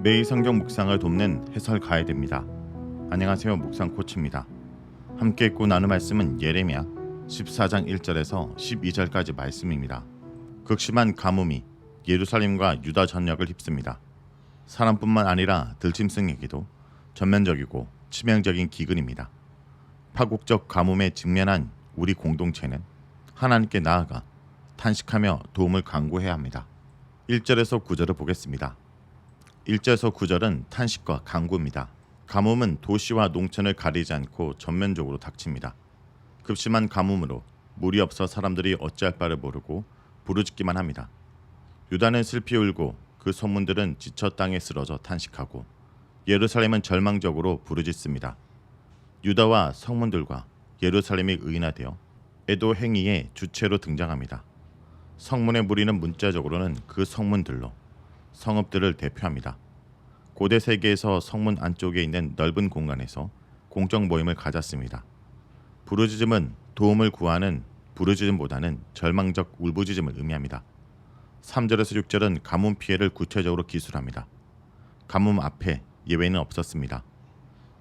매일 성경 묵상을 돕는 해설 가이드입니다. 안녕하세요. 묵상 코치입니다. 함께 읽고 나눌 말씀은 예레미야 14장 1절에서 12절까지 말씀입니다. 극심한 가뭄이 예루살렘과 유다 전역을 휩습니다. 사람뿐만 아니라 들짐승에게도 전면적이고 치명적인 기근입니다. 파국적 가뭄에 직면한 우리 공동체는 하나님께 나아가 탄식하며 도움을 간구해야 합니다. 1절에서 9절을 보겠습니다. 1절에서 9절은 탄식과 간구입니다. 가뭄은 도시와 농촌을 가리지 않고 전면적으로 닥칩니다. 급심한 가뭄으로 물이 없어 사람들이 어찌할 바를 모르고 부르짖기만 합니다. 유다는 슬피 울고 그 소문들은 지쳐 땅에 쓰러져 탄식하고 예루살렘은 절망적으로 부르짖습니다. 유다와 성문들과 예루살렘이 의인화되어 애도 행위의 주체로 등장합니다. 성문의 무리는 문자적으로는 그 성문들로 성읍들을 대표합니다. 고대 세계에서 성문 안쪽에 있는 넓은 공간에서 공적 모임을 가졌습니다. 부르짖음은 도움을 구하는 부르짖음보다는 절망적 울부짖음을 의미합니다. 3절에서 6절은 가뭄 피해를 구체적으로 기술합니다. 가뭄 앞에 예외는 없었습니다.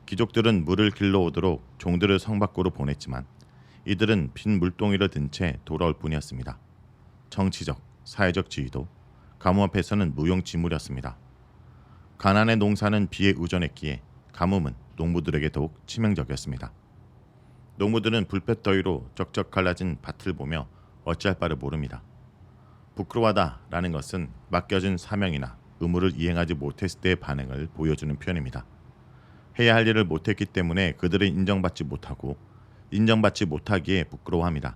귀족들은 물을 길러오도록 종들을 성 밖으로 보냈지만 이들은 빈 물동이를 든 채 돌아올 뿐이었습니다. 정치적, 사회적 지위도 가뭄 앞에서는 무용지물이었습니다. 가나안의 농사는 비에 의존했기에 가뭄은 농부들에게 더욱 치명적이었습니다. 농부들은 불볕더위로 쩍쩍 갈라진 밭을 보며 어찌할 바를 모릅니다. 부끄러워하다라는 것은 맡겨진 사명이나 의무를 이행하지 못했을 때의 반응을 보여주는 표현입니다. 해야 할 일을 못했기 때문에 그들은 인정받지 못하고 인정받지 못하기에 부끄러워합니다.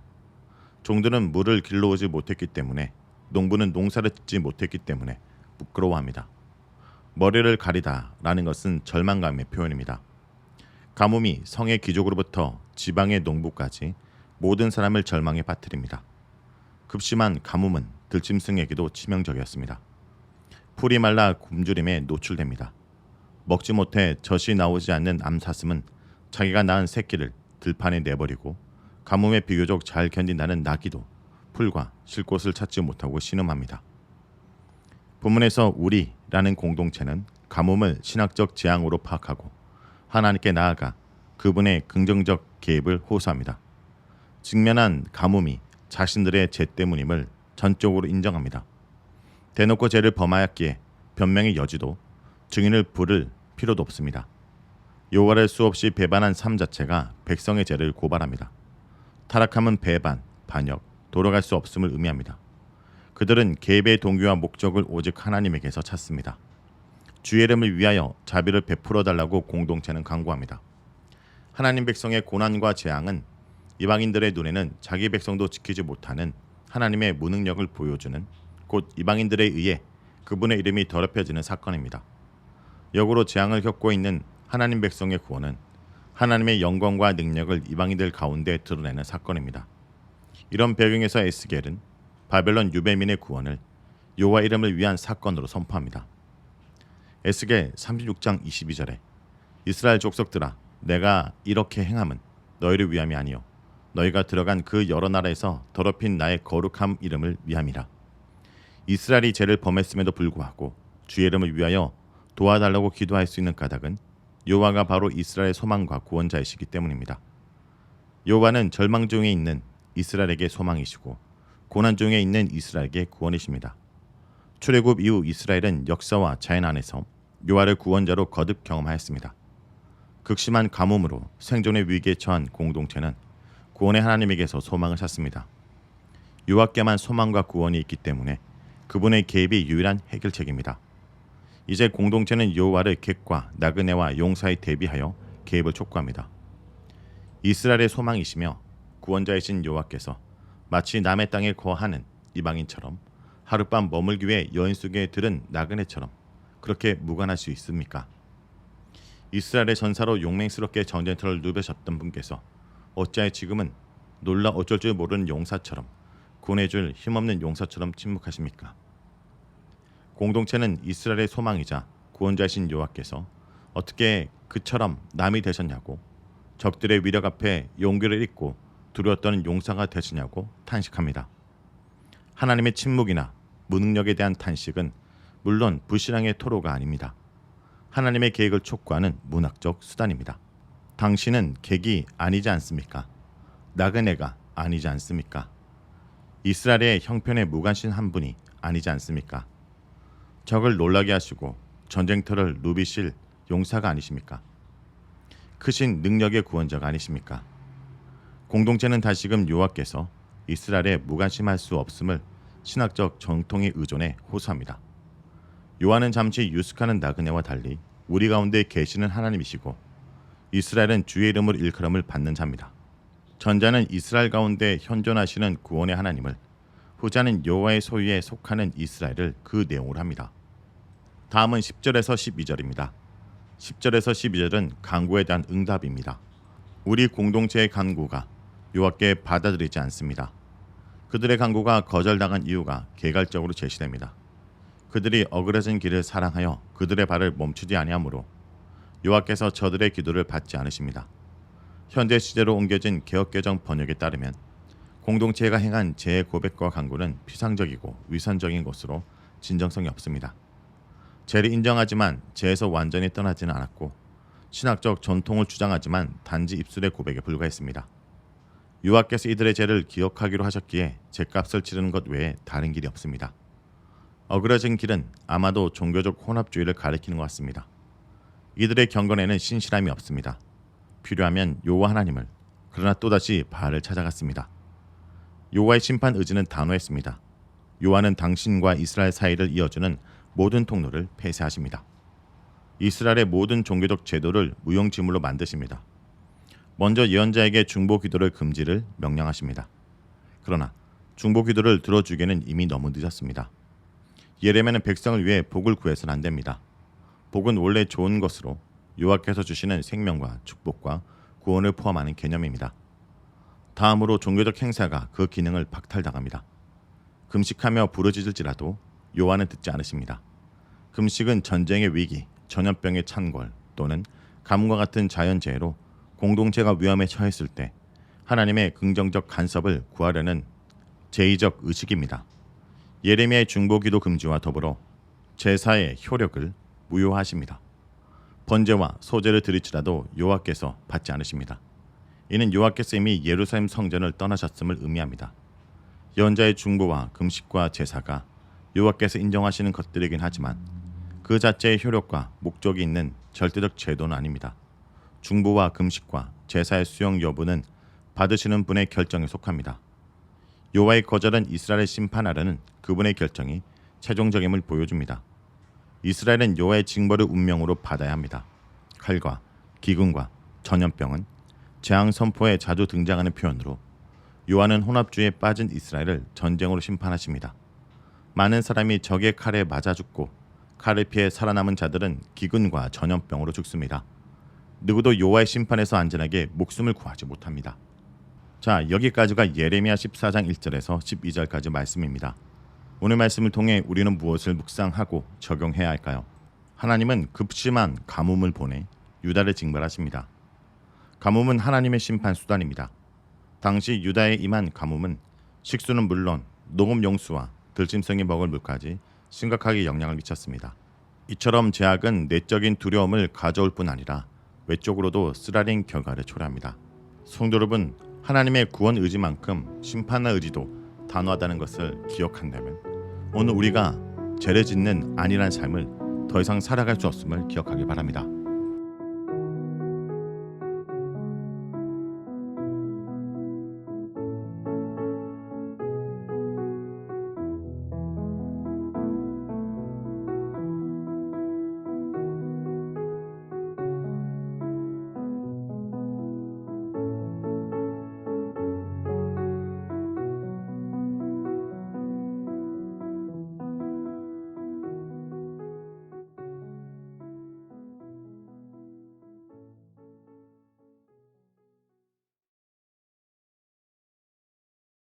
종들은 물을 길러오지 못했기 때문에 농부는 농사를 짓지 못했기 때문에 부끄러워합니다. 머리를 가리다라는 것은 절망감의 표현입니다. 가뭄이 성의 귀족으로부터 지방의 농부까지 모든 사람을 절망에 빠뜨립니다. 급심한 가뭄은 들짐승에게도 치명적이었습니다. 풀이 말라 굶주림에 노출됩니다. 먹지 못해 젖이 나오지 않는 암사슴은 자기가 낳은 새끼를 들판에 내버리고 가뭄에 비교적 잘 견딘다는 나귀도 풀과 쉴 곳을 찾지 못하고 신음합니다. 본문에서 우리라는 공동체는 가뭄을 신학적 재앙으로 파악하고 하나님께 나아가 그분의 긍정적 개입을 호소합니다. 직면한 가뭄이 자신들의 죄 때문임을 전적으로 인정합니다. 대놓고 죄를 범하였기에 변명의 여지도 증인을 부를 필요도 없습니다. 여호와를 수없이 배반한 삶 자체가 백성의 죄를 고발합니다. 타락함은 배반, 반역, 돌아갈 수 없음을 의미합니다. 그들은 개입의 동기와 목적을 오직 하나님에게서 찾습니다. 주의 이름을 위하여 자비를 베풀어 달라고 공동체는 간구합니다. 하나님 백성의 고난과 재앙은 이방인들의 눈에는 자기 백성도 지키지 못하는 하나님의 무능력을 보여주는 곧 이방인들에 의해 그분의 이름이 더럽혀지는 사건입니다. 역으로 재앙을 겪고 있는 하나님 백성의 구원은 하나님의 영광과 능력을 이방인들 가운데 드러내는 사건입니다. 이런 배경에서 에스겔은 바벨론 유배민의 구원을 여호와 이름을 위한 사건으로 선포합니다. 에스겔 36장 22절에 이스라엘 족속들아 내가 이렇게 행함은 너희를 위함이 아니요 너희가 들어간 그 여러 나라에서 더럽힌 나의 거룩함 이름을 위함이라. 이스라엘이 죄를 범했음에도 불구하고 주의 이름을 위하여 도와달라고 기도할 수 있는 까닭은 여호와가 바로 이스라엘의 소망과 구원자이시기 때문입니다. 여호와는 절망 중에 있는 이스라엘에게 소망이시고 고난 중에 있는 이스라엘에게 구원이십니다. 출애굽 이후 이스라엘은 역사와 자연 안에서 여호와를 구원자로 거듭 경험하였습니다. 극심한 가뭄으로 생존의 위기에 처한 공동체는 구원의 하나님에게서 소망을 찾습니다. 여호와께만 소망과 구원이 있기 때문에 그분의 개입이 유일한 해결책입니다. 이제 공동체는 여호와를 객과 나그네와 용사에 대비하여 개입을 촉구합니다. 이스라엘의 소망이시며 구원자이신 여호와께서 마치 남의 땅에 거하는 이방인처럼 하룻밤 머물기 위해 여인 속에 들은 나그네처럼 그렇게 무관할 수 있습니까? 이스라엘의 전사로 용맹스럽게 전쟁터를 누벼셨던 분께서 어찌하여 지금은 놀라 어쩔 줄 모르는 용사처럼 구원해줄 힘없는 용사처럼 침묵하십니까? 공동체는 이스라엘의 소망이자 구원자이신 여호와께서 어떻게 그처럼 남이 되셨냐고 적들의 위력 앞에 용기를 잃고 두려웠던 용사가 되시냐고 탄식합니다. 하나님의 침묵이나 무능력에 대한 탄식은 물론 불신앙의 토로가 아닙니다. 하나님의 계획을 촉구하는 문학적 수단입니다. 당신은 객이 아니지 않습니까? 나그네가 아니지 않습니까? 이스라엘의 형편에 무관심 한 분이 아니지 않습니까? 적을 놀라게 하시고 전쟁터를 누비실 용사가 아니십니까? 크신 능력의 구원자가 아니십니까? 공동체는 다시금 여호와께서 이스라엘에 무관심할 수 없음을 신학적 정통에 의존해 호소합니다. 요한은 잠시 유숙하는 나그네와 달리 우리 가운데 계시는 하나님이시고 이스라엘은 주의 이름으로 일컬음을 받는 자입니다. 전자는 이스라엘 가운데 현존하시는 구원의 하나님을, 후자는 여호와의 소유에 속하는 이스라엘을 그 내용으로 합니다. 다음은 10절에서 12절입니다. 10절에서 12절은 간구에 대한 응답입니다. 우리 공동체의 간구가 여호와께 받아들이지 않습니다. 그들의 간구가 거절당한 이유가 개괄적으로 제시됩니다. 그들이 어그러진 길을 사랑하여 그들의 발을 멈추지 아니하므로 여호와께서 저들의 기도를 받지 않으십니다. 현대 시대로 옮겨진 개역개정 번역에 따르면 공동체가 행한 죄의 고백과 간구는 피상적이고 위선적인 것으로 진정성이 없습니다. 죄를 인정하지만 죄에서 완전히 떠나지는 않았고 신학적 전통을 주장하지만 단지 입술의 고백에 불과했습니다. 여호와께서 이들의 죄를 기억하기로 하셨기에 죄값을 치르는 것 외에 다른 길이 없습니다. 어그러진 길은 아마도 종교적 혼합주의를 가리키는 것 같습니다. 이들의 경건에는 신실함이 없습니다. 필요하면 여호와 하나님을, 그러나 또다시 바알을 찾아갔습니다. 여호와의 심판 의지는 단호했습니다. 여호와는 당신과 이스라엘 사이를 이어주는 모든 통로를 폐쇄하십니다. 이스라엘의 모든 종교적 제도를 무용지물로 만드십니다. 먼저 예언자에게 중보 기도를 금지를 명령하십니다. 그러나 중보 기도를 들어주기에는 이미 너무 늦었습니다. 예레미야는 백성을 위해 복을 구해서는 안 됩니다. 복은 원래 좋은 것으로 여호와께서 주시는 생명과 축복과 구원을 포함하는 개념입니다. 다음으로 종교적 행사가 그 기능을 박탈당합니다. 금식하며 부르짖을지라도 여호와는 듣지 않으십니다. 금식은 전쟁의 위기, 전염병의 찬궐 또는 가뭄과 같은 자연재해로 공동체가 위험에 처했을 때 하나님의 긍정적 간섭을 구하려는 제의적 의식입니다. 예레미야의 중보기도 금지와 더불어 제사의 효력을 무효화하십니다. 번제와 소제를 드릴지라도 여호와께서 받지 않으십니다. 이는 여호와께서 이미 예루살렘 성전을 떠나셨음을 의미합니다. 예언자의 중보와 금식과 제사가 여호와께서 인정하시는 것들이긴 하지만 그 자체의 효력과 목적이 있는 절대적 제도는 아닙니다. 중보와 금식과 제사의 수용 여부는 받으시는 분의 결정에 속합니다. 여호와의 거절은 이스라엘을 심판하려는 그분의 결정이 최종적임을 보여줍니다. 이스라엘은 여호와의 징벌을 운명으로 받아야 합니다. 칼과 기근과 전염병은 재앙 선포에 자주 등장하는 표현으로 요한은 혼합주의에 빠진 이스라엘을 전쟁으로 심판하십니다. 많은 사람이 적의 칼에 맞아 죽고 칼을 피해 살아남은 자들은 기근과 전염병으로 죽습니다. 누구도 여호와의 심판에서 안전하게 목숨을 구하지 못합니다. 자, 여기까지가 예레미야 14장 1절에서 12절까지 말씀입니다. 오늘 말씀을 통해 우리는 무엇을 묵상하고 적용해야 할까요? 하나님은 급심한 가뭄을 보내 유다를 징벌하십니다. 가뭄은 하나님의 심판 수단입니다. 당시 유다에 임한 가뭄은 식수는 물론 농업용수와 들짐승이 먹을 물까지 심각하게 영향을 미쳤습니다. 이처럼 제약은 내적인 두려움을 가져올 뿐 아니라 외적으로도 쓰라린 결과를 초래합니다. 성도 여러분, 하나님의 구원 의지만큼 심판의 의지도 단호하다는 것을 기억한다면 오늘 우리가 죄를 짓는 안일한 삶을 더 이상 살아갈 수 없음을 기억하기 바랍니다.